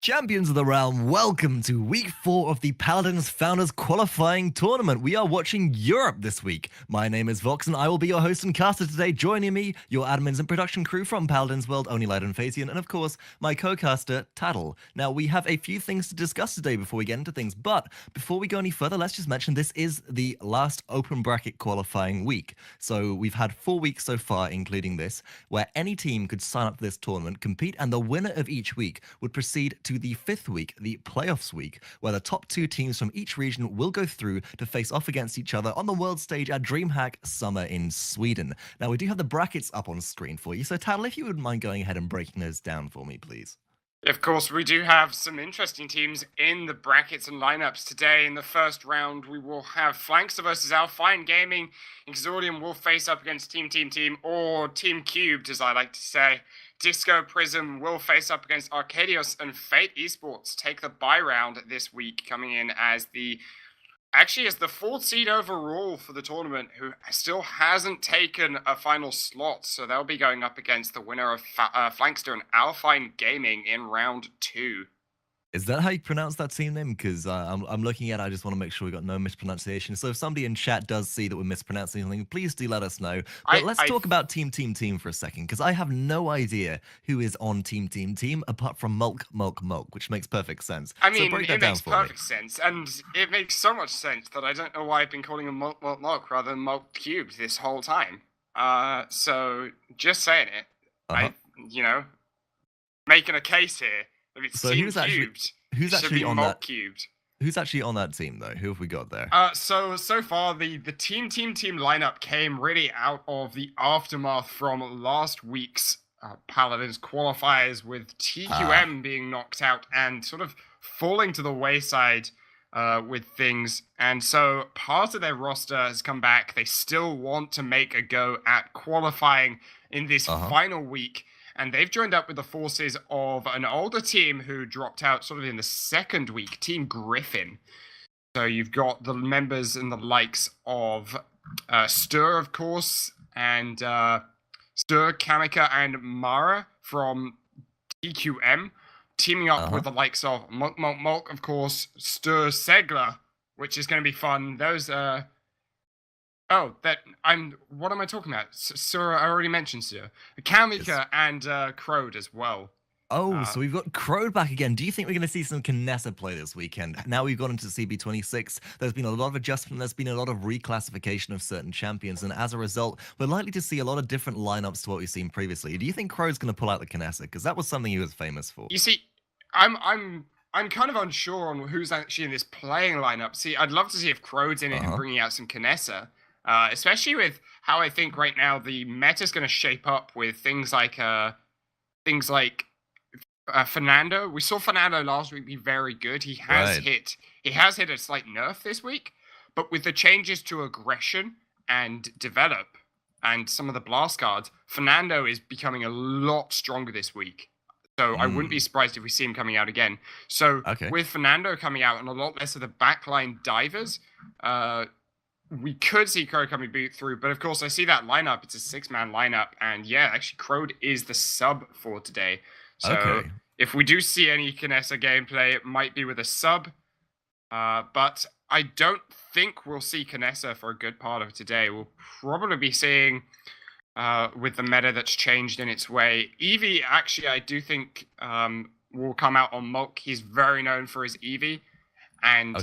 Champions of the Realm, welcome to week 4 of the Paladins Founders Qualifying Tournament. We are watching Europe this week. My name is Vox and I will be your host and caster today. Joining me, your admins and production crew from Paladins World, Onilight and Phasian, and of course, my co-caster, Tattle. Now, we have a few things to discuss today before we get into things, but before we go any further, let's just mention this is the last open bracket qualifying week. So we've had 4 weeks so far, including this, where any team could sign up for this tournament, compete, and the winner of each week would proceed to the 5th week, the playoffs week, where the top 2 teams from each region will go through to face off against each other on the world stage at DreamHack Summer in Sweden. Now, we do have the brackets up on screen for you, so Tattle, if you wouldn't mind going ahead and breaking those down for me, please. Of course, we do have some interesting teams in the brackets and lineups today. In the first round, we will have Flankster versus Alpine Gaming. Exordium will face up against TeamTeamTeam, or Team Cubed, as I like to say. Disco Prism will face up against Arcadios, and Fate Esports take the bye round this week, coming in as the 4th seed overall for the tournament, who still hasn't taken a final slot. So they'll be going up against the winner of Flankster and Alpine Gaming in round 2. Is that how you pronounce that team name? Because I'm looking at it, I just want to make sure we got no mispronunciation. So if somebody in chat does see that we're mispronouncing something, please do let us know. But let's talk about TeamTeamTeam for a second, because I have no idea who is on TeamTeamTeam apart from MULKMULKMULK, which makes perfect sense. I mean, it makes perfect sense, and it makes so much sense that I don't know why I've been calling him MULKMULK rather than Mulk Cubed this whole time. So just saying it, making a case here. So who's actually on that? Who's actually on that team though? Who have we got there? So far the TeamTeamTeam lineup came really out of the aftermath from last week's Paladins Qualifiers, with TQM being knocked out and sort of falling to the wayside with things. And so part of their roster has come back. They still want to make a go at qualifying in this final week. And they've joined up with the forces of an older team who dropped out sort of in the 2nd week, Team Griffin. So you've got the members and the likes of STURE, of course, and STURE, Kamyker, and Marre from TQM, teaming up with the likes of MULKMULKMULK, of course, STURE Segler, which is going to be fun. Those what am I talking about? SYER, I already mentioned SYER. Kamyker and Crode as well. Oh, so we've got Crode back again. Do you think we're going to see some Knessa play this weekend? Now we've gone into CB26, there's been a lot of adjustment, there's been a lot of reclassification of certain champions, and as a result, we're likely to see a lot of different lineups to what we've seen previously. Do you think Crode's going to pull out the Knessa? Because that was something he was famous for. You see, I'm kind of unsure on who's actually in this playing lineup. See, I'd love to see if Crode's in it and bringing out some Knessa. Especially with how I think right now the meta is going to shape up with things like Fernando. We saw Fernando last week be very good. He has hit a slight nerf this week, but with the changes to aggression and develop and some of the blast cards, Fernando is becoming a lot stronger this week. So I wouldn't be surprised if we see him coming out again. So with Fernando coming out and a lot less of the backline divers, we could see Crode coming through, but of course I see that lineup. It's a 6-man lineup, and yeah, actually Crode is the sub for today. So if we do see any Knessa gameplay, it might be with a sub, but I don't think we'll see Knessa for a good part of today. We'll probably be seeing, with the meta that's changed in its way, Eevee, actually I do think will come out on Mulk. He's very known for his Eevee, and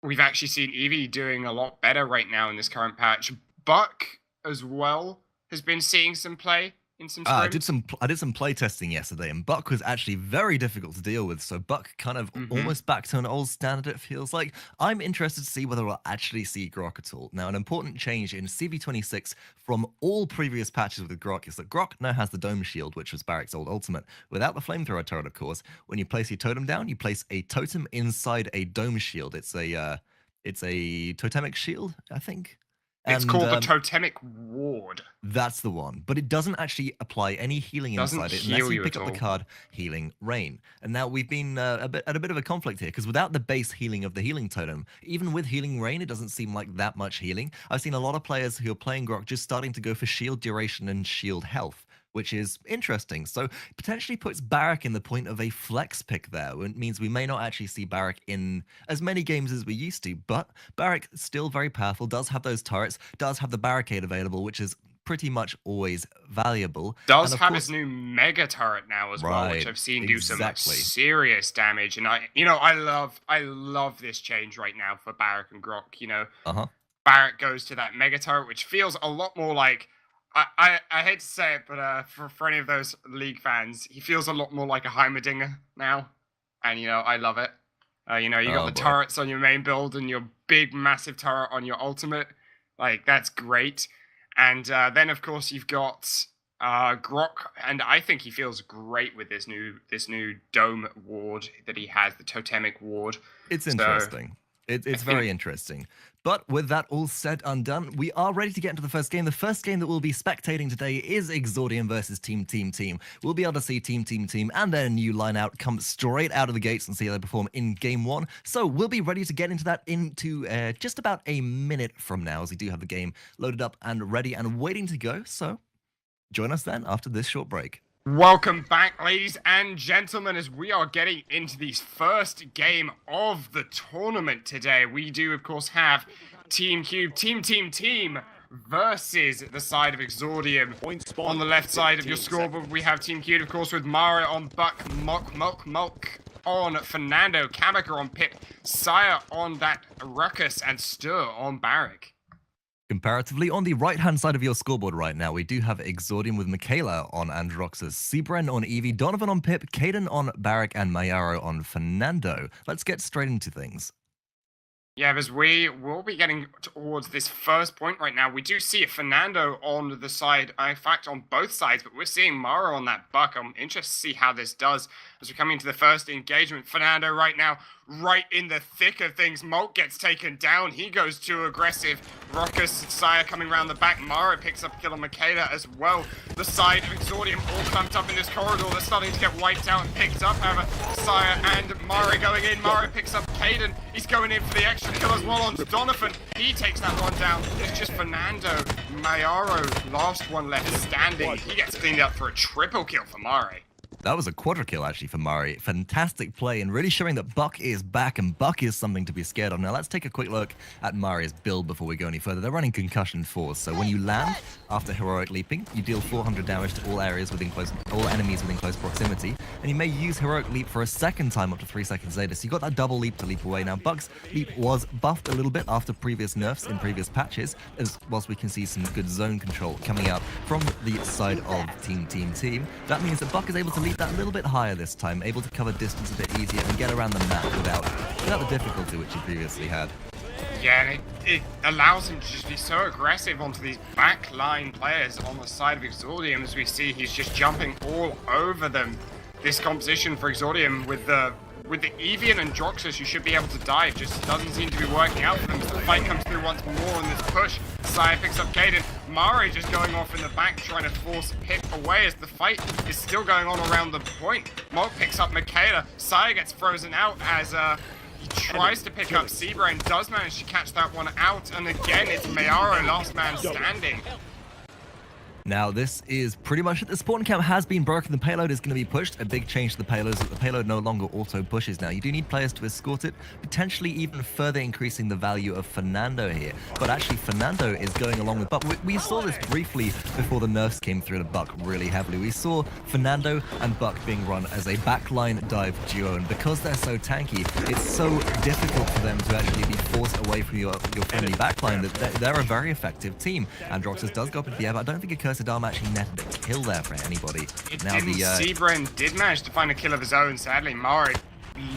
we've actually seen Eevee doing a lot better right now in this current patch. Buck, as well, has been seeing some play in some scrims. I did some play testing yesterday, and Buck was actually very difficult to deal with. So Buck kind of almost back to an old standard, it feels like. I'm interested to see whether we'll actually see Grok at all. Now, an important change in CB26 from all previous patches with Grok is that Grok now has the Dome Shield, which was Barrack's old ultimate, without the Flamethrower turret, of course. When you place your totem down, you place a totem inside a Dome Shield. It's a totemic shield, I think. It's called the Totemic Ward. That's the one. But it doesn't actually apply any healing inside it unless you pick up the card Healing Rain. And now we've been at a bit of a conflict here, because without the base healing of the healing totem, even with Healing Rain, it doesn't seem like that much healing. I've seen a lot of players who are playing Grok just starting to go for shield duration and shield health. which is interesting. So potentially puts Barak in the point of a flex pick there. It means we may not actually see Barak in as many games as we used to, but Barak still very powerful, does have those turrets, does have the barricade available, which is pretty much always valuable. Does have his new mega turret now as well, which I've seen do some serious damage. And I love this change right now for Barak and Grok. Barak goes to that mega turret, which feels a lot more like, I hate to say it, but for any of those League fans, he feels a lot more like a Heimerdinger now. And, I love it. You got the turrets on your main build and your big, massive turret on your ultimate. Like, that's great. And then, of course, you've got Grok, and I think he feels great with this new dome ward that he has, the totemic ward. It's interesting. It's very interesting. But with that all said and done, we are ready to get into the first game. The first game that we'll be spectating today is Exordium versus TeamTeamTeam. We'll be able to see TeamTeamTeam and their new line-out come straight out of the gates and see how they perform in Game 1. So we'll be ready to get into that into just about a minute from now, as we do have the game loaded up and ready and waiting to go. So join us then after this short break. Welcome back, ladies and gentlemen, as we are getting into the first game of the tournament today. We do, of course, have Team Cube, TeamTeamTeam versus the side of Exordium. On the left side of your scoreboard, we have Team Cube, of course, with Marre on Buck, MULKMULKMULK on Fernando, Kamyker on Pip, SYER on that Ruckus, and STURE on Barak. Comparatively, on the right-hand side of your scoreboard right now, we do have Exordium with Mikaela on Androxus, Cbren on Eevee, Donavan on Pip, Kadun on Barak, and Mayaro on Fernando. Let's get straight into things. Yeah, as we will be getting towards this first point right now, we do see Fernando on the side, in fact, on both sides, but we're seeing Marre on that Buck. I'm interested to see how this does as we come into the first engagement. Fernando right now, right in the thick of things. Mulk gets taken down. He goes too aggressive. Ruckus, SYER coming around the back. Marre picks up kill on Mikaela as well. The side of Exordium all clumped up in this corridor. They're starting to get wiped out and picked up. However, SYER and Marre going in. Marre picks up Kadun. He's going in for the extra kill as well on Donavan. He takes that one down. It's just Fernando. Mayaro, last one left standing. He gets cleaned up for a triple kill for Marre. That was a quadra kill, actually, for Marre. Fantastic play, and really showing that Buck is back, and Buck is something to be scared of. Now, let's take a quick look at Marre's build before we go any further. They're running Concussion Force, so when you land after heroic leaping, you deal 400 damage to all enemies within close proximity, and you may use heroic leap for a second time up to 3 seconds later. So you got that double leap to leap away. Now, Buck's leap was buffed a little bit after previous nerfs in previous patches, as whilst we can see some good zone control coming out from the side of TeamTeamTeam. That means that Buck is able to leap that little bit higher this time, able to cover distance a bit easier and get around the map without the difficulty which he previously had. Yeah, and it allows him to just be so aggressive onto these backline players on the side of Exordium. As we see, he's just jumping all over them. This composition for Exordium with the Eevee and Androxus, you should be able to dive. Just doesn't seem to be working out for them. So the fight comes through once more on this push. SYER picks up Kadun. Marre just going off in the back, trying to force Pip away as the fight is still going on around the point. Mulk picks up Mikaela. SYER gets frozen out as he tries to pick up Cbren, does manage to catch that one out. And again, it's Mayaro, last man standing. Now, this is pretty much it. The spawn camp has been broken. The payload is going to be pushed. A big change to the payload is that the payload no longer auto-pushes now. You do need players to escort it, potentially even further increasing the value of Fernando here. But actually, Fernando is going along with Buck. We saw this briefly before the nerfs came through to Buck really heavily. We saw Fernando and Buck being run as a backline dive duo, and because they're so tanky, it's so difficult for them to actually be forced away from your friendly backline that they're a very effective team. Androxus does go up into the air, but I don't think it Sadam actually netted a kill there for anybody. Cbren did manage to find a kill of his own. Sadly, Marre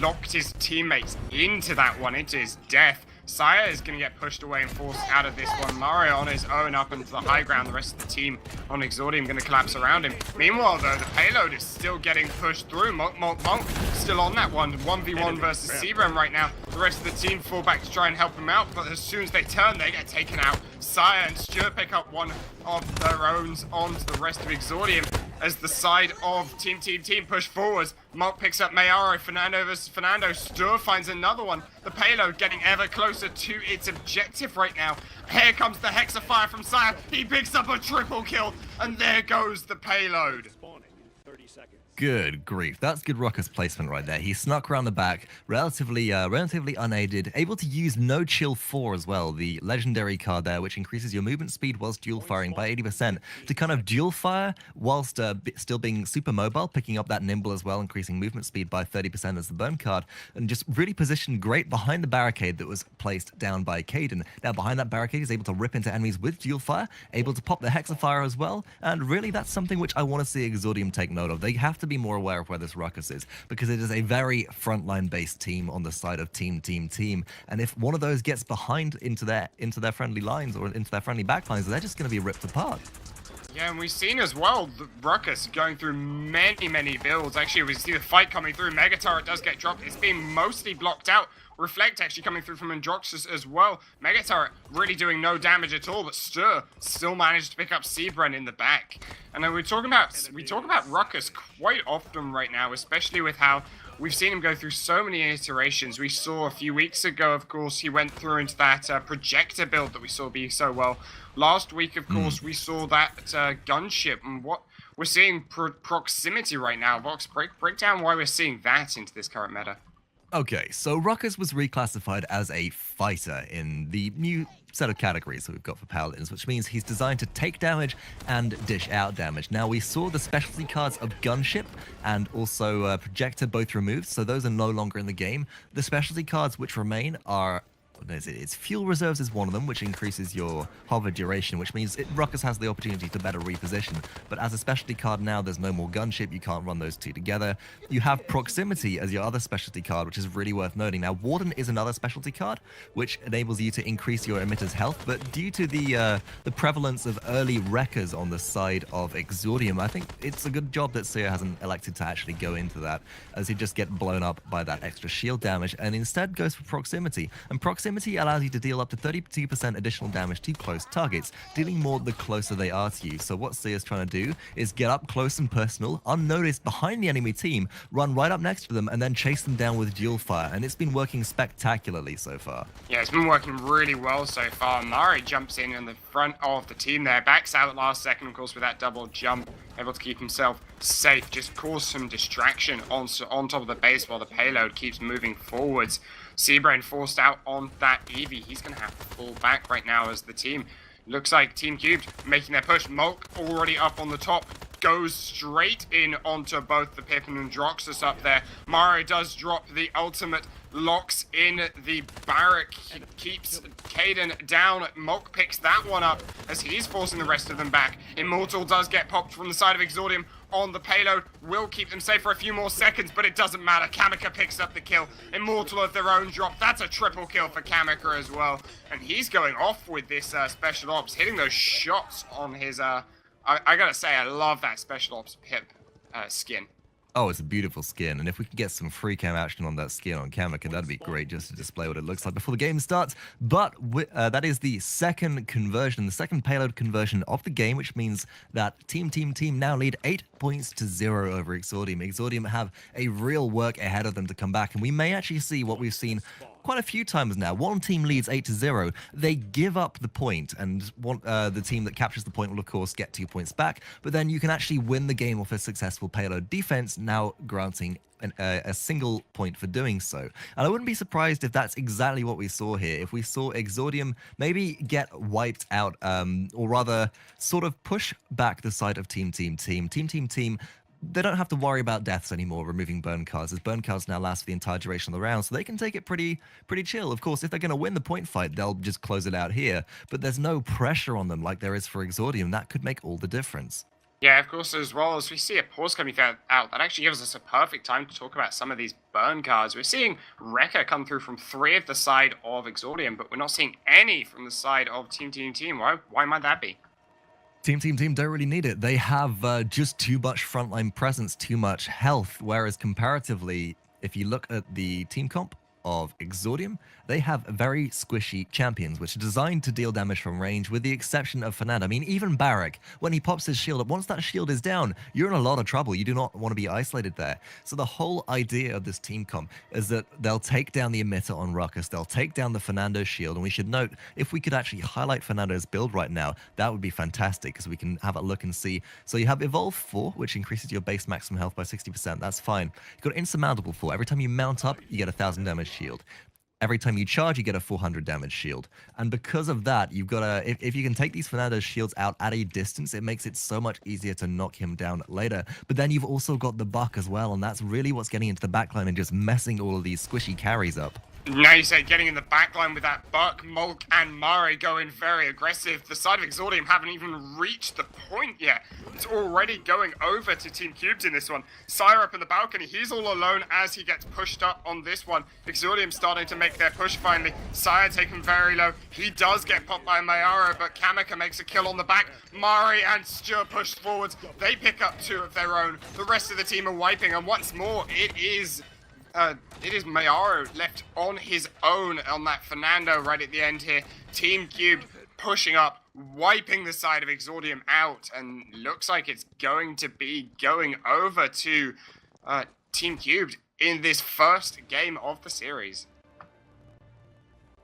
locked his teammates into that one, into his death. SYER is going to get pushed away and forced out of this one. Marre on his own up into the high ground. The rest of the team on Exordium going to collapse around him. Meanwhile, though, the payload is still getting pushed through. MULKMULKMULK still on that one. 1v1 versus Cbren right now. The rest of the team fall back to try and help him out, but as soon as they turn, they get taken out. SYER and STURE pick up one of their own onto the rest of Exordium. as the side of Team push forwards. Mulk picks up Mayaro, Fernando versus Fernando. STURE finds another one. The payload getting ever closer to its objective right now. Here comes the Hexafire from SYER. He picks up a triple kill, and there goes the payload. Good grief, that's good Ruckus placement right there. He snuck around the back, relatively unaided, able to use No Chill 4 as well, the legendary card there, which increases your movement speed whilst dual firing by 80%, to kind of dual fire whilst still being super mobile, picking up that nimble as well, increasing movement speed by 30% as the burn card, and just really positioned great behind the barricade that was placed down by Kadun. Now behind that barricade, he's able to rip into enemies with dual fire, able to pop the Hexafire as well, and really that's something which I want to see Exordium take note of. They have to be more aware of where this Ruckus is, because it is a very frontline based team on the side of TeamTeamTeam, and if one of those gets behind into their friendly lines or into their friendly backlines, they're just going to be ripped apart. Yeah, and we've seen as well the Ruckus going through many builds. Actually, we see the fight coming through. Mega Turret does get dropped. It's being mostly blocked out. Reflect actually coming through from Androxus as well. Mega Turret really doing no damage at all, but STURE still managed to pick up Cbren in the back. And then we talk about Ruckus quite often right now, especially with how we've seen him go through so many iterations. We saw a few weeks ago, of course, he went through into that projector build that we saw being so well. Last week, of course, we saw that gunship, and what we're seeing proximity right now. Vox, break down why we're seeing that into this current meta. Okay, so Ruckus was reclassified as a fighter in the new set of categories that we've got for Paladins, which means he's designed to take damage and dish out damage. Now, we saw the specialty cards of Gunship and also Projector both removed, so those are no longer in the game. The specialty cards which remain are... It's Fuel Reserves is one of them, which increases your hover duration, which means Ruckus has the opportunity to better reposition. But as a specialty card now, there's no more Gunship, you can't run those two together. You have Proximity as your other specialty card, which is really worth noting. Now, Warden is another specialty card, which enables you to increase your emitter's health, but due to the prevalence of early wreckers on the side of Exordium, I think it's a good job that SYER hasn't elected to actually go into that, as he'd just get blown up by that extra shield damage, and instead goes for Proximity. And Proximity allows you to deal up to 32% additional damage to close targets, dealing more the closer they are to you. So what SYER is trying to do is get up close and personal, unnoticed behind the enemy team, run right up next to them, and then chase them down with dual fire. And it's been working spectacularly so far. Yeah, it's been working really well so far. Marre jumps in the front of the team there, backs out last second, of course, with that double jump, able to keep himself safe, just cause some distraction on top of the base while the payload keeps moving forwards. Cbren forced out on that Eevee. He's going to have to fall back right now as the team. Looks like Team Cubed making their push. Mulk already up on the top. Goes straight in onto both the Pip and Androxus up there. Marre does drop the ultimate, locks in the barrack, keeps Kadun down. Mulk picks that one up as he's forcing the rest of them back. Immortal does get popped from the side of Exordium on the payload, will keep them safe for a few more seconds, but it doesn't matter. Kamyker picks up the kill. Immortal of their own drop. That's a triple kill for Kamyker as well. And he's going off with this special ops, hitting those shots on his... I gotta say, I love that special ops Pip skin. Oh, it's a beautiful skin, and if we could get some free cam action on that skin on Kamyker, that'd be great, just to display what it looks like before the game starts. But that is the second conversion, the second payload conversion of the game, which means that Team now lead 8-0 over Exordium. Exordium have a real work ahead of them to come back, and we may actually see what we've seen quite a few times now. One team leads 8-0, they give up the point, and the team that captures the point will of course get 2 points back, but then you can actually win the game off a successful payload defense, now granting a single point for doing so. And I wouldn't be surprised if that's exactly what we saw here, if we saw Exordium maybe get wiped out, or rather sort of push back the side of TeamTeamTeam. They don't have to worry about deaths anymore, removing burn cards, as burn cards now last for the entire duration of the round, so they can take it pretty chill. Of course, if they're going to win the point fight, they'll just close it out here, but there's no pressure on them like there is for Exordium. That could make all the difference. Yeah, of course, as well as we see a pause coming out, that actually gives us a perfect time to talk about some of these burn cards. We're seeing Wrecker come through from 3 of the side of Exordium, but we're not seeing any from the side of TeamTeamTeam. Why might that be? TeamTeamTeam don't really need it. They have just too much frontline presence, too much health, whereas comparatively, if you look at the team comp, of Exordium, they have very squishy champions, which are designed to deal damage from range, with the exception of Fernando. I mean, even Barak, when he pops his shield up, once that shield is down, you're in a lot of trouble. You do not want to be isolated there. So the whole idea of this team comp is that they'll take down the emitter on Ruckus, they'll take down the Fernando shield, and we should note, if we could actually highlight Fernando's build right now, that would be fantastic, because we can have a look and see. So you have Evolve 4, which increases your base maximum health by 60%. That's fine. You've got Insurmountable 4. Every time you mount up, you get 1,000 damage shield. Every time you charge, you get a 400 damage shield. And because of that, you've got if you can take these Fernando shields out at a distance, it makes it so much easier to knock him down later. But then you've also got the Buck as well, and that's really what's getting into the backline and just messing all of these squishy carries up. Now you say getting in the backline with that Buck, Mulk, and Marre going very aggressive. The side of Exordium haven't even reached the point yet. It's already going over to Team Cubes in this one. SYER up in the balcony. He's all alone as he gets pushed up on this one. Exordium starting to make their push finally. SYER taken very low. He does get popped by Mayaro, but Kamyker makes a kill on the back. Marre and STURE pushed forwards. They pick up 2 of their own. The rest of the team are wiping, and once more, it is Mayaro left on his own on that Fernando right at the end here. Team Cubed pushing up, wiping the side of Exordium out, and looks like it's going to be going over to Team Cubed in this first game of the series.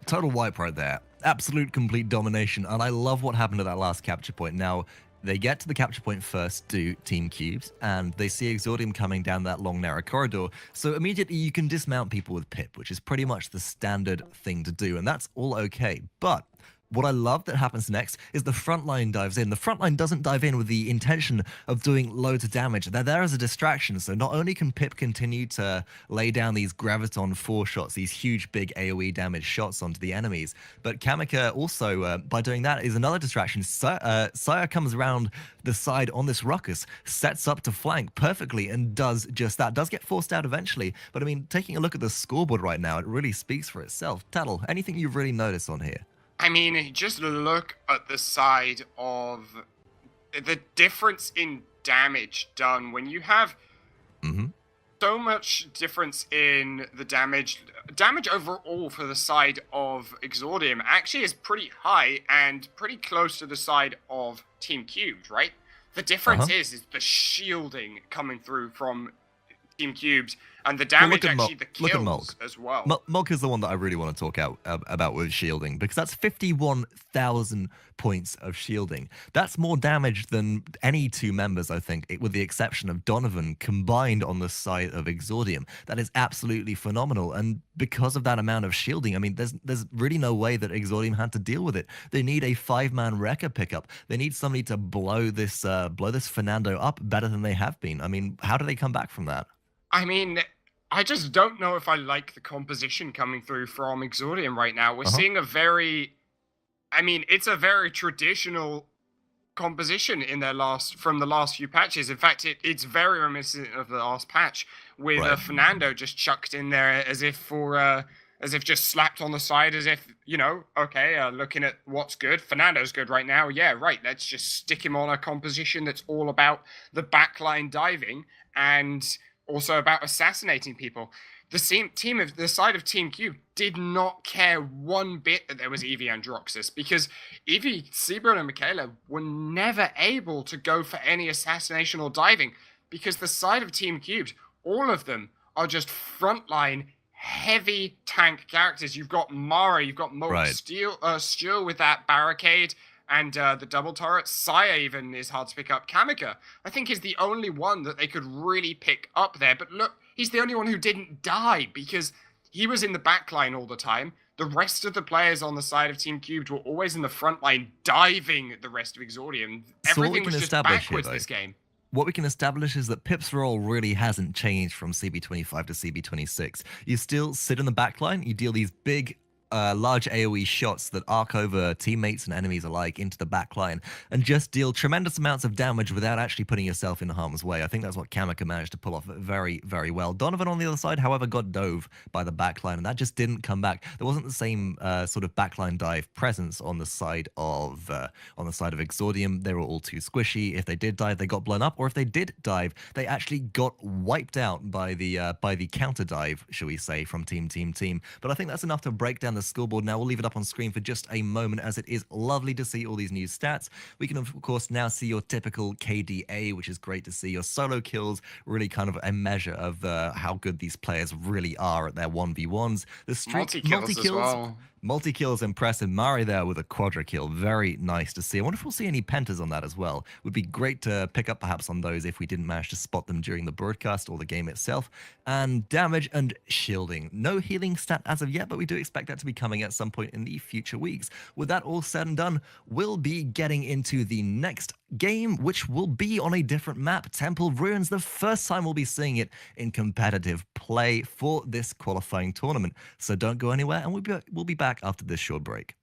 Total wipe right there. Absolute complete domination, and I love what happened at that last capture point. Now, they get to the capture point first, do Team Cubes, and they see Exordium coming down that long, narrow corridor. So immediately you can dismount people with Pip, which is pretty much the standard thing to do, and that's all okay. But what I love that happens next is the front line dives in. The front line doesn't dive in with the intention of doing loads of damage. They're there as a distraction. So not only can Pip continue to lay down these Graviton 4 shots, these huge big AoE damage shots onto the enemies, but Kamyker also, by doing that, is another distraction. SYER comes around the side on this Ruckus, sets up to flank perfectly, and does just that. Does get forced out eventually, but I mean, taking a look at the scoreboard right now, it really speaks for itself. Tattle, anything you've really noticed on here? I mean, just look at the side of the difference in damage done when you have so much difference in the damage. Damage overall for the side of Exordium actually is pretty high and pretty close to the side of Team Cubes, right? The difference is the shielding coming through from Team Cubes, and the damage actually, the kills as well. Mulk is the one that I really want to talk about with shielding, because that's 51,000 points of shielding. That's more damage than any 2 members, I think, with the exception of Donavan, combined on the side of Exordium. That is absolutely phenomenal, and because of that amount of shielding, I mean, there's really no way that Exordium had to deal with it. They need a 5-man wrecker pickup. They need somebody to blow this Fernando up better than they have been. I mean, how do they come back from that? I mean, I just don't know if I like the composition coming through from Exordium right now. We're seeing a very, I mean, it's a very traditional composition in their from the last few patches. In fact, it's very reminiscent of the last patch with Fernando just chucked in there as if just slapped on the side, as if, you know, okay, looking at what's good. Fernando's good right now. Yeah, right. Let's just stick him on a composition that's all about the backline diving and also about assassinating people. The side of Team Cube did not care one bit that there was Eevee and Droxus, because Eevee, Cbren, and Mikaela were never able to go for any assassination or diving, because the side of Team Cubes, all of them are just frontline heavy tank characters. You've got Marre, you've got Mulk, STURE with that barricade, and the double turret. SYER even is hard to pick up. Kamyker, I think, is the only one that they could really pick up there. But look, he's the only one who didn't die, because he was in the back line all the time. The rest of the players on the side of Team Cubed were always in the front line, diving the rest of Exordium. Everything was just backwards this game. What we can establish is that Pip's role really hasn't changed from CB25 to CB26. You still sit in the back line, you deal these big large AoE shots that arc over teammates and enemies alike into the backline and just deal tremendous amounts of damage without actually putting yourself in harm's way. I think that's what Kamyker managed to pull off very, very well. Donavan on the other side, however, got dove by the backline, and that just didn't come back. There wasn't the same sort of backline dive presence on the side of Exordium. They were all too squishy. If they did dive, they got blown up, or if they did dive, they actually got wiped out by the counter dive, shall we say, from TeamTeamTeam. But I think that's enough to break down the scoreboard. Now we'll leave it up on screen for just a moment, as it is lovely to see all these new stats. We can of course now see your typical KDA, which is great to see. Your solo kills, really kind of a measure of how good these players really are at their 1v1s. The streak multi-kills as well. Multi-kills impressive. Marre there with a quadra kill. Very nice to see. I wonder if we'll see any pentas on that as well. Would be great to pick up perhaps on those if we didn't manage to spot them during the broadcast or the game itself. And damage and shielding. No healing stat as of yet, but we do expect that to be coming at some point in the future weeks. With that all said and done, we'll be getting into the next game, which will be on a different map, Temple Ruins. The first time we'll be seeing it in competitive play for this qualifying tournament. So don't go anywhere, and we'll be back after this short break.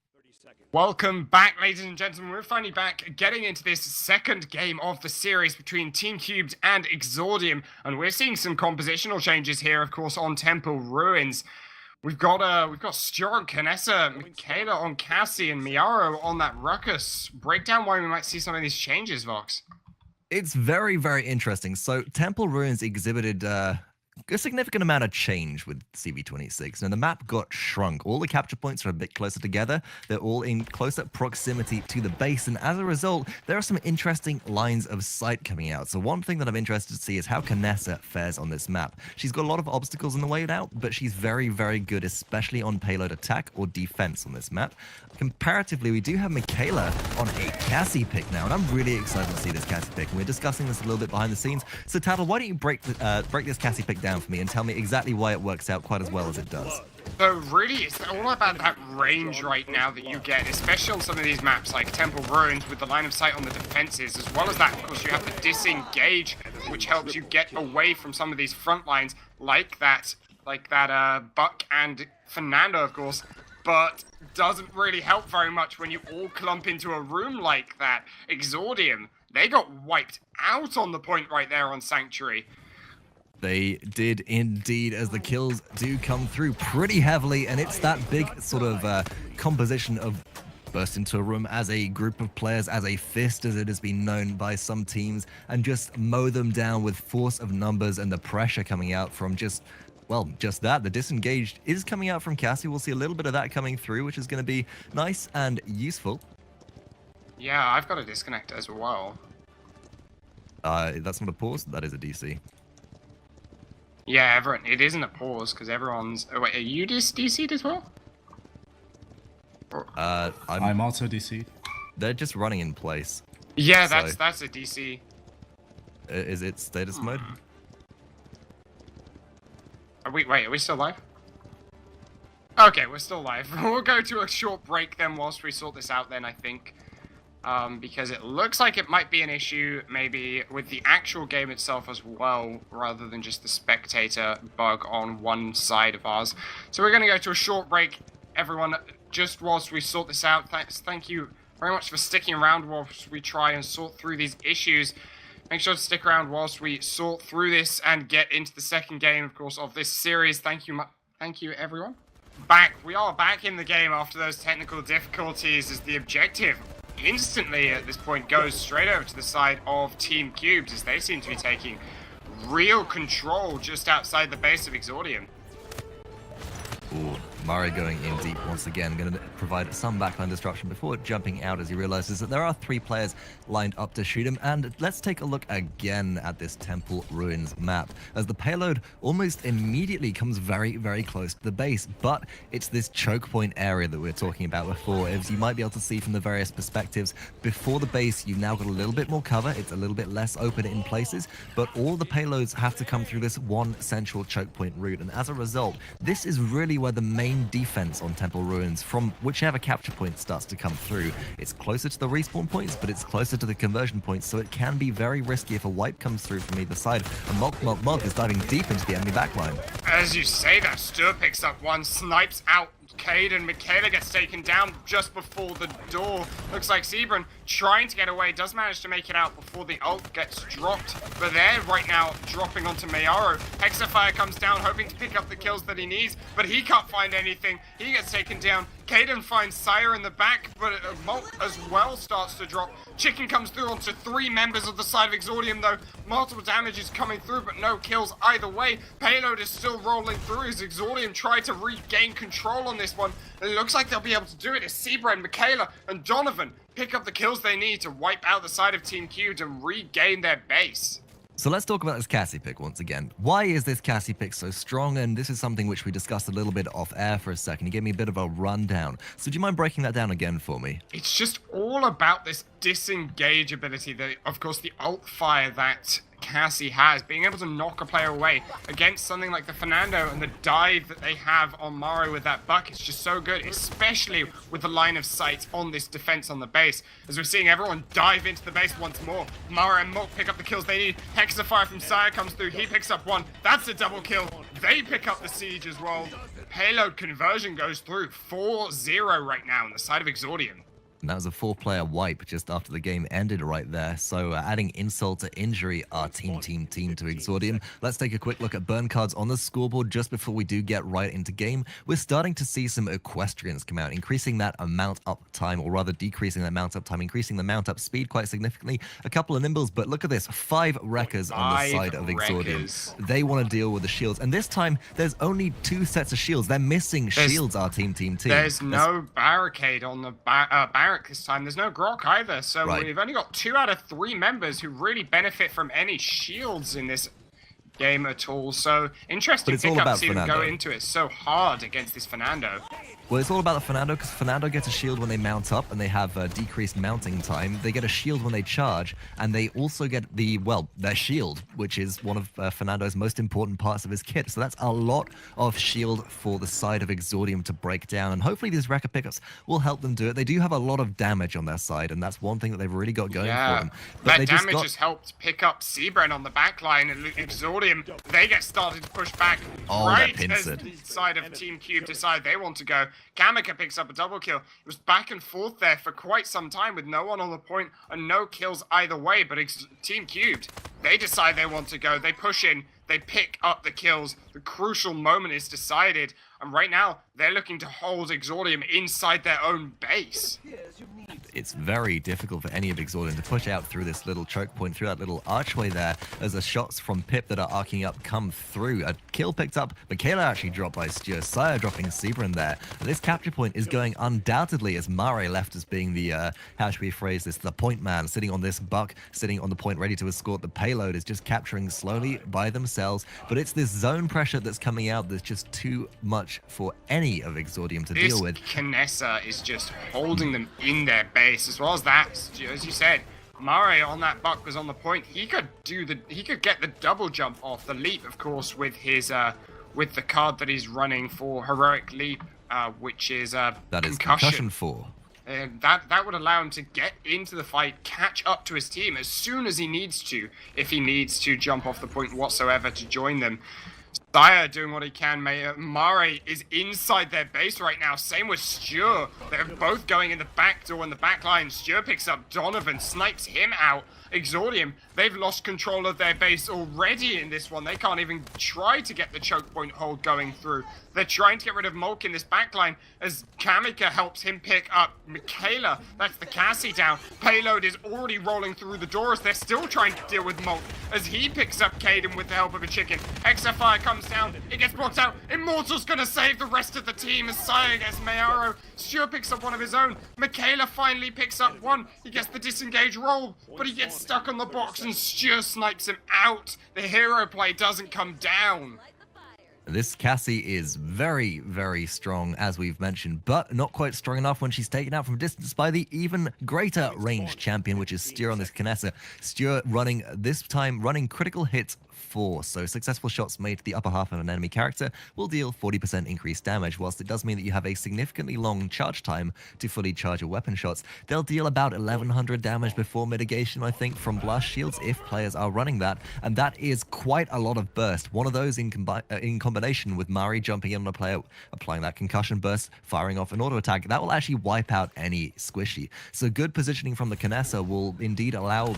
Welcome back, ladies and gentlemen. We're finally back getting into this second game of the series between Team Cubed and Exordium, and we're seeing some compositional changes here, of course, on Temple Ruins. We've got STURE on Kanessa, Mikaela on Cassie, and Mayaro on that Ruckus. Break down why we might see some of these changes, Vox. It's very, very interesting. So Temple Ruins exhibited a significant amount of change with CV26. Now, the map got shrunk. All the capture points are a bit closer together. They're all in closer proximity to the base, and as a result, there are some interesting lines of sight coming out. So one thing that I'm interested to see is how Kanessa fares on this map. She's got a lot of obstacles in the way out, but she's very, very good, especially on payload attack or defense on this map. Comparatively, we do have Mikaela on a Cassie pick now, and I'm really excited to see this Cassie pick. And we're discussing this a little bit behind the scenes. So, Tattle, why don't you break this Cassie pick down for me and tell me exactly why it works out quite as well as it does? So really, it's all about that range right now that you get, especially on some of these maps like Temple Ruins with the line of sight on the defenses, as well as that, of course, you have the disengage, which helps you get away from some of these front lines like that Buck and Fernando, of course, but doesn't really help very much when you all clump into a room like that. Exordium, they got wiped out on the point right there on Sanctuary. They did indeed, as the kills do come through pretty heavily, and it's that big sort of composition of burst into a room as a group of players, as a fist, as it has been known by some teams, and just mow them down with force of numbers and the pressure coming out from just that. The disengaged is coming out from Cassie. We'll see a little bit of that coming through, which is going to be nice and useful. Yeah, I've got a disconnect as well. That's not a pause, that is a DC. Yeah, everyone. It isn't a pause because everyone's. Oh wait, are you DC'd as well? I'm also DC'd. They're just running in place. Yeah, that's a DC. Is it status mode? Are we still live? Okay, we're still live. We'll go to a short break then whilst we sort this out then, I think. Because it looks like it might be an issue maybe with the actual game itself as well, rather than just the spectator bug on one side of ours. So we're going to go to a short break, everyone, just whilst we sort this out. Thank you very much for sticking around whilst we try and sort through these issues. Make sure to stick around whilst we sort through this and get into the second game, of course, of this series. Thank you, everyone. We are back in the game after those technical difficulties, as the objective instantly at this point goes straight over to the side of Team Cubed, as they seem to be taking real control just outside the base of Exordium. Ooh, Marre going in deep once again, going to provide some backline disruption before jumping out as he realizes that there are 3 players lined up to shoot him. And let's take a look again at this Temple Ruins map, as the payload almost immediately comes very, very close to the base. But it's this choke point area that we were talking about before, as you might be able to see from the various perspectives. Before the base, you've now got a little bit more cover. It's a little bit less open in places, but all the payloads have to come through this one central choke point route. And as a result, this is really where the main defense on Temple Ruins from whichever capture point starts to come through. It's closer to the respawn points, but it's closer to the conversion points, so it can be very risky if a wipe comes through from either side. And MULKMULKMULK is diving deep into the enemy backline. As you say that, STURE picks up one, snipes out Kadun. Mikaela gets taken down just before the door. Looks like Cbren trying to get away, does manage to make it out before the ult gets dropped. But they're right now dropping onto Mayaro. Hexafire comes down, hoping to pick up the kills that he needs, but he can't find anything. He gets taken down. Kadun finds SYER in the back, but Mulk as well starts to drop. Chicken comes through onto 3 members of the side of Exordium, though. Multiple damage is coming through, but no kills either way. Payload is still rolling through as Exordium try to regain control on this one. And it looks like they'll be able to do it as Cbren, Mikaela, and Donavan pick up the kills they need to wipe out the side of Team Cubed and regain their base. So let's talk about this Cassie pick once again. Why is this Cassie pick so strong? And this is something which we discussed a little bit off air for a second. You gave me a bit of a rundown. So do you mind breaking that down again for me? It's just all about this disengage ability, of course, the ult fire that Cassie has, being able to knock a player away against something like the Fernando, and the dive that they have on Marre with that buck is just so good, especially with the line of sight on this defense on the base, as we're seeing everyone dive into the base once more. Marre and Mulk pick up the kills they need. Hexafire from SYER comes through, he picks up 1. That's a double kill. They pick up the siege as well. Payload conversion goes through 4-0 right now on the side of Exordium. And that was a 4-player wipe just after the game ended right there. So adding insult to injury, our team to Exordium. Let's take a quick look at burn cards on the scoreboard just before we do get right into game. We're starting to see some equestrians come out, increasing that mount up time, or rather decreasing that mount up time, increasing the mount up speed quite significantly. A couple of nimbles, but look at this, 5 wreckers on the side of Exordium. They want to deal with the shields, and this time there's only 2 sets of shields. They're missing shields, our team. There's no barricade on the barrack this time. There's no grok either, so we've only got 2 out of 3 members who really benefit from any shields in this game at all. So interesting pickup to go into it so hard against this Fernando. Well, it's all about the Fernando, because Fernando gets a shield when they mount up, and they have decreased mounting time. They get a shield when they charge, and they also get their shield, which is one of Fernando's most important parts of his kit. So that's a lot of shield for the side of Exordium to break down, and hopefully these Wrecker pickups will help them do it. They do have a lot of damage on their side, and that's one thing that they've really got going for them. But that damage has helped pick up Cbren on the back line, and Exordium, they get started to push back right as the side of Team Cube decide they want to go. Kamyker picks up a double kill. It was back and forth there for quite some time with no one on the point and no kills either way, but Team Cubed, they decide they want to go. They push in, they pick up the kills. The crucial moment is decided, and right now they're looking to hold Exordium inside their own base. It's very difficult for any of Exordium to push out through this little choke point, through that little archway there, as the shots from Pip that are arcing up come through. A kill picked up. Mikaela actually dropped by STURE. SYER dropping Cbren there. And this capture point is going undoubtedly as Marre left as being the, how should we phrase this, the point man, sitting on this buck, sitting on the point ready to escort the payload, is just capturing slowly by themselves. But it's this zone pressure that's coming out that's just too much for any of Exordium to deal with. Knessa is just holding them in their base. As well as that, as you said, Marre on that buck was on the point. He could get the double jump off the leap, of course, with his with the card that he's running for heroic leap, which is concussion 4. That would allow him to get into the fight, catch up to his team as soon as he needs to, if he needs to jump off the point whatsoever to join them. SYER doing what he can. Marre is inside their base right now. Same with STURE. They're both going in the back door and the back line. STURE picks up Donavan, snipes him out. Exordium, they've lost control of their base already in this one. They can't even try to get the choke point hold going through. They're trying to get rid of Mulk in this backline as Kamyker helps him pick up Mikaela. That's the Cassie down. Payload is already rolling through the doors. They're still trying to deal with Mulk as he picks up Kadun with the help of a chicken. Hexafire comes down. It gets blocked out. Immortal's going to save the rest of the team as SYER gets Mayaro. STURE picks up one of his own. Mikaela finally picks up one. He gets the disengage roll, but he gets stuck on the box and STURE snipes him out. The hero play doesn't come down. This Cassie is very, very strong, as we've mentioned, but not quite strong enough when she's taken out from distance by the even greater ranged champion, which is STURE on this Knessa. STURE running critical hits 4. So successful shots made to the upper half of an enemy character will deal 40% increased damage. Whilst it does mean that you have a significantly long charge time to fully charge your weapon shots, they'll deal about 1100 damage before mitigation, I think, from blast shields if players are running that, and that is quite a lot of burst. One of those in combination with Marre jumping in on a player, applying that concussion burst, firing off an auto attack, that will actually wipe out any squishy. So good positioning from the Knessa will indeed allow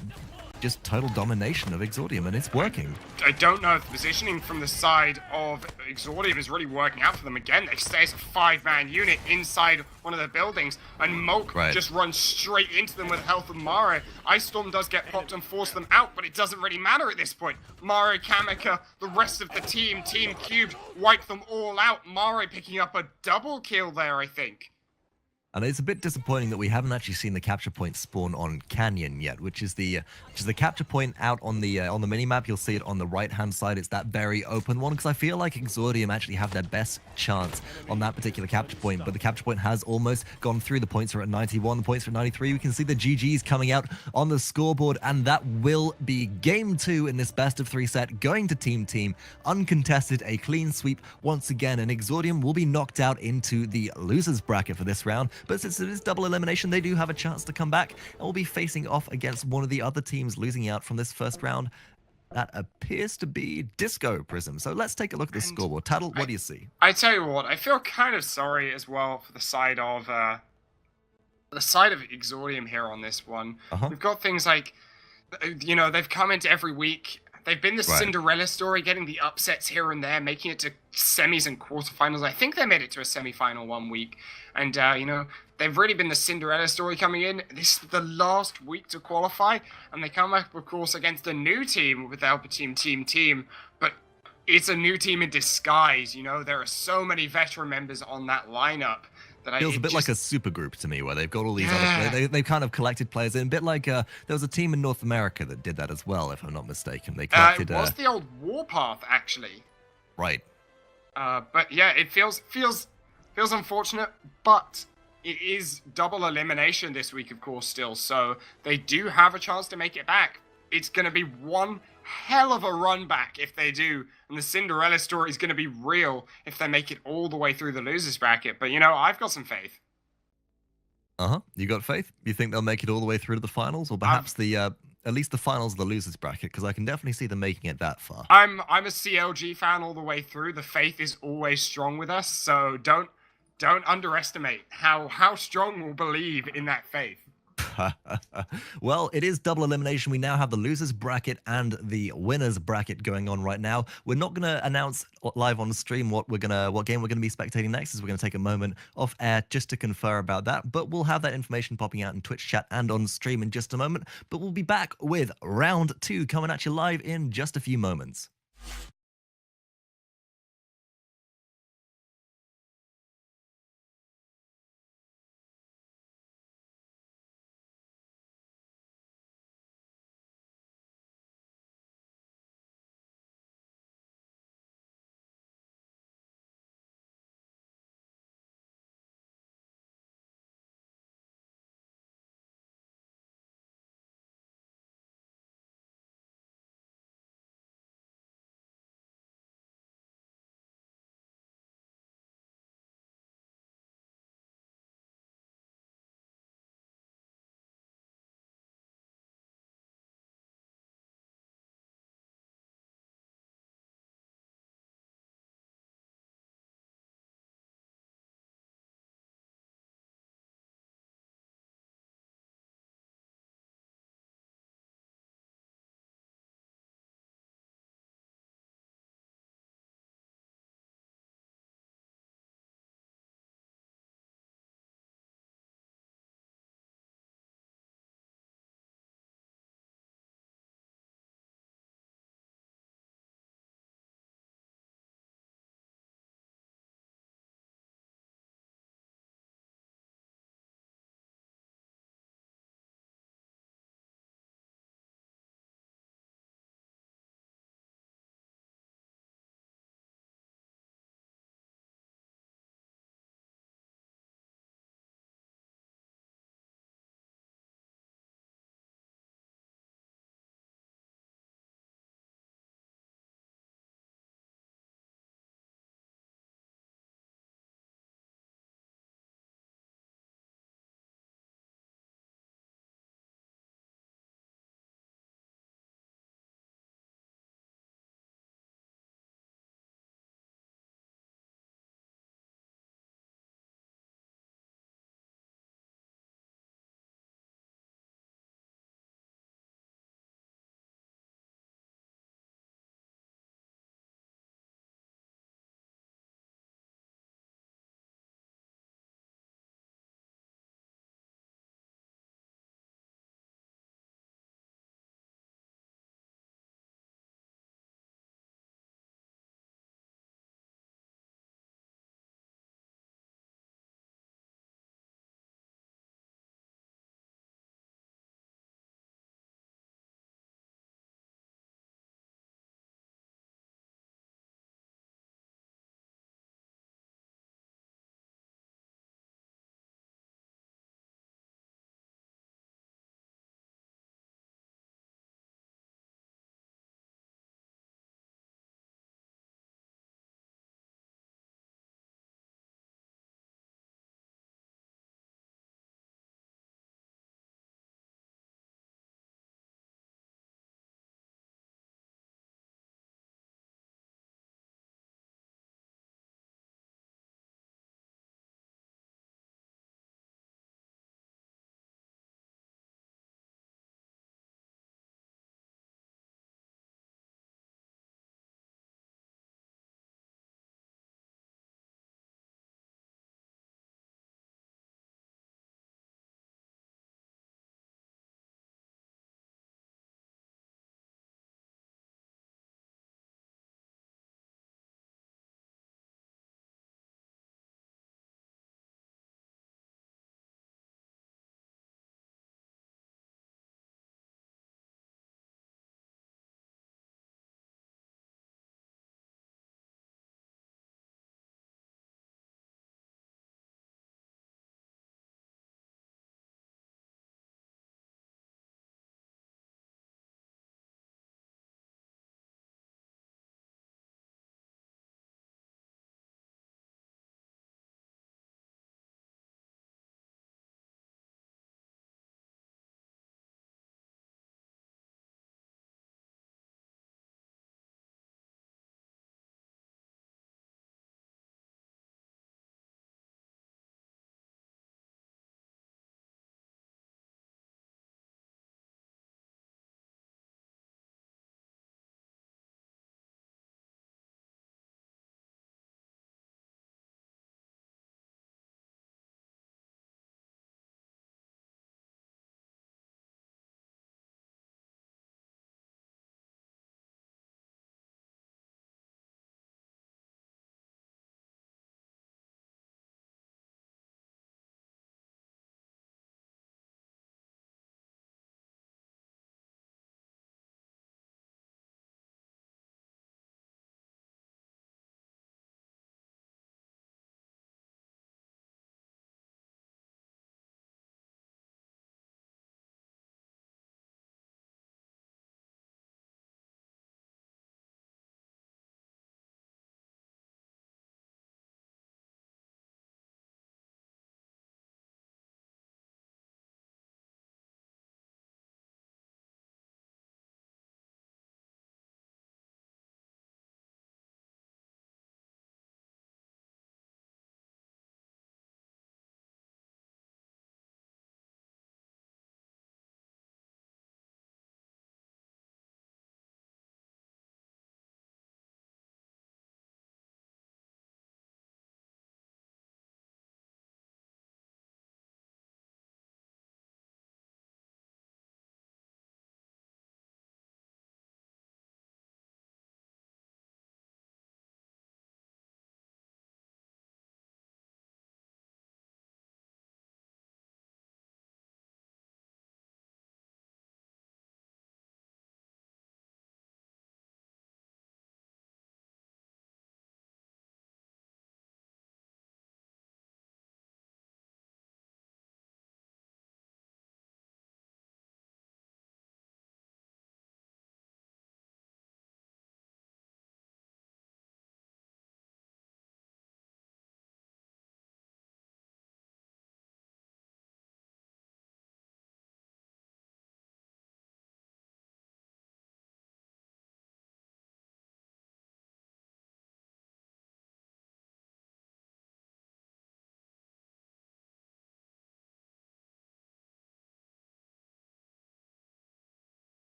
just total domination of Exordium, and it's working. I don't know if the positioning from the side of Exordium is really working out for them. Again, they stay as a 5-man unit inside one of the buildings, and Mulk just runs straight into them with health of Marre. Ice Storm does get popped and force them out, but it doesn't really matter at this point. Marre, Kamyker, the rest of the team, Team Cubed, wipe them all out. Marre picking up a double kill there, I think. And it's a bit disappointing that we haven't actually seen the capture point spawn on Canyon yet, which is the capture point out on the minimap. You'll see it on the right-hand side. It's that very open one, because I feel like Exordium actually have their best chance on that particular capture point, but the capture point has almost gone through. The points are at 91, the points are at 93. We can see the GGs coming out on the scoreboard, and that will be game 2 in this best of 3 set, going to Team Team, uncontested, a clean sweep once again, and Exordium will be knocked out into the losers bracket for this round. But since it is double elimination, they do have a chance to come back, and will be facing off against one of the other teams losing out from this first round. That appears to be Disco Prism. So let's take a look at the scoreboard. Tattle, what do you see? I tell you what, I feel kind of sorry as well for the side of Exordium here on this one. We've got things like, you know, they've come into every week. They've been the Cinderella story, getting the upsets here and there, making it to semis and quarterfinals. I think they made it to a semi-final one week. And, you know, they've really been the Cinderella story coming in. This is the last week to qualify. And they come up, of course, against a new team with Alpha TeamTeamTeam. But it's a new team in disguise, you know. There are so many veteran members on that lineup. Feels a bit like a super group to me, where they've got all these other players. They've kind of collected players in, a bit like there was a team in North America that did that as well, if I'm not mistaken. They collected. It was the old Warpath, actually. Right. But yeah, it feels unfortunate, but it is double elimination this week, of course, still. So they do have a chance to make it back. It's going to be one hell of a run back if they do, and the Cinderella story is going to be real if they make it all the way through the losers bracket. But you know, I've got some faith. You got faith? You think they'll make it all the way through to the finals, or perhaps at least the finals of the losers bracket? Because I can definitely see them making it that far. I'm a CLG fan all the way through. The faith is always strong with us, so don't underestimate how strong we'll believe in that faith. Well, it is double elimination. We now have the losers bracket and the winners bracket going on right now. We're not going to announce live on stream what game we're going to be spectating next, as we're going to take a moment off air just to confer about that. But we'll have that information popping out in Twitch chat and on stream in just a moment. But we'll be back with round 2 coming at you live in just a few moments.